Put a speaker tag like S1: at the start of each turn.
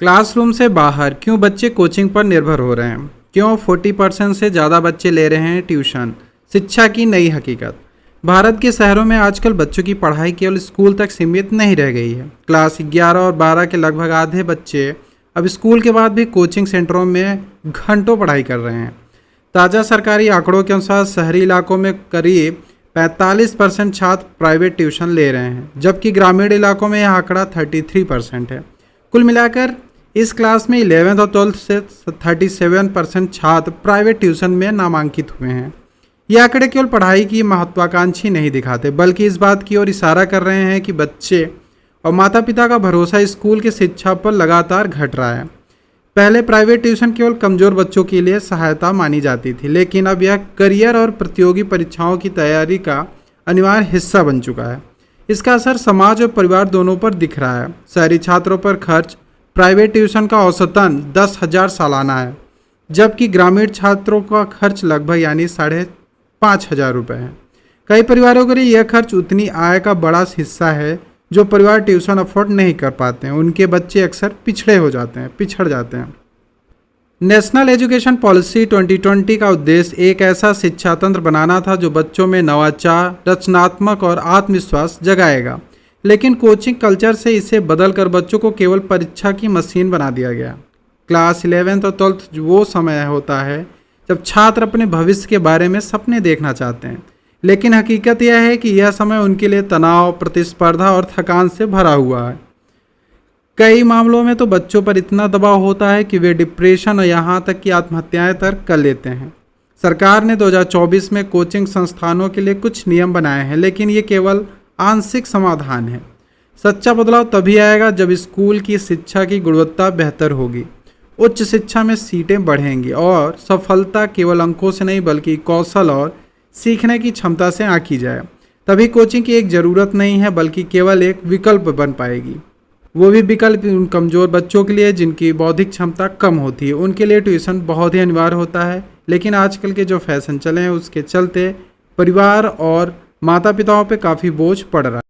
S1: Classroom से बाहर क्यों बच्चे कोचिंग पर निर्भर हो रहे हैं? क्यों 40% से ज़्यादा बच्चे ले रहे हैं ट्यूशन? शिक्षा की नई हकीकत। भारत के शहरों में आजकल बच्चों की पढ़ाई केवल स्कूल तक सीमित नहीं रह गई है। क्लास 11 और 12 के लगभग आधे बच्चे अब स्कूल के बाद भी कोचिंग सेंटरों में घंटों पढ़ाई कर रहे हैं। ताज़ा सरकारी आंकड़ों के अनुसार शहरी इलाकों में करीब 45% छात्र प्राइवेट ट्यूशन ले रहे हैं, जबकि ग्रामीण इलाकों में यह आंकड़ा 33% है। कुल मिलाकर इस क्लास में 11th और 12th से 37% छात्र प्राइवेट ट्यूशन में नामांकित हुए हैं। ये आंकड़े केवल पढ़ाई की महत्वाकांक्षी नहीं दिखाते, बल्कि इस बात की ओर इशारा कर रहे हैं कि बच्चे और माता पिता का भरोसा स्कूल की शिक्षा पर लगातार घट रहा है। पहले प्राइवेट ट्यूशन केवल कमज़ोर बच्चों के लिए सहायता मानी जाती थी, लेकिन अब यह करियर और प्रतियोगी परीक्षाओं की तैयारी का अनिवार्य हिस्सा बन चुका है। इसका असर समाज और परिवार दोनों पर दिख रहा है। शहरी छात्रों पर खर्च प्राइवेट ट्यूशन का औसतन 10,000 सालाना है, जबकि ग्रामीण छात्रों का खर्च लगभग यानी 5,500 रुपये है। कई परिवारों के लिए यह खर्च उतनी आय का बड़ा हिस्सा है जो परिवार ट्यूशन अफोर्ड नहीं कर पाते हैं। उनके बच्चे अक्सर पिछड़ जाते हैं। नेशनल एजुकेशन पॉलिसी 2020 का उद्देश्य एक ऐसा शिक्षा तंत्र बनाना था जो बच्चों में नवाचार, रचनात्मक और आत्मविश्वास जगाएगा, लेकिन कोचिंग कल्चर से इसे बदलकर बच्चों को केवल परीक्षा की मशीन बना दिया गया। क्लास 11th और 12th वो समय होता है जब छात्र अपने भविष्य के बारे में सपने देखना चाहते हैं, लेकिन हकीकत यह है कि यह समय उनके लिए तनाव, प्रतिस्पर्धा और थकान से भरा हुआ है। कई मामलों में तो बच्चों पर इतना दबाव होता है कि वे डिप्रेशन और यहाँ तक कि आत्महत्याएं तक कर लेते हैं। सरकार ने 2024 में कोचिंग संस्थानों के लिए कुछ नियम बनाए हैं, लेकिन ये केवल आंशिक समाधान है। सच्चा बदलाव तभी आएगा जब स्कूल की शिक्षा की गुणवत्ता बेहतर होगी, उच्च शिक्षा में सीटें बढ़ेंगी और सफलता केवल अंकों से नहीं बल्कि कौशल और सीखने की क्षमता से आंकी जाए। तभी कोचिंग की एक ज़रूरत नहीं है बल्कि केवल एक विकल्प बन पाएगी। वो भी विकल्प उन कमज़ोर बच्चों के लिए जिनकी बौद्धिक क्षमता कम होती है। उनके लिए ट्यूशन बहुत ही अनिवार्य होता है, लेकिन आजकल के जो फैशन चले हैं उसके चलते परिवार और माता पिताओं पे काफ़ी बोझ पड़ रहा है।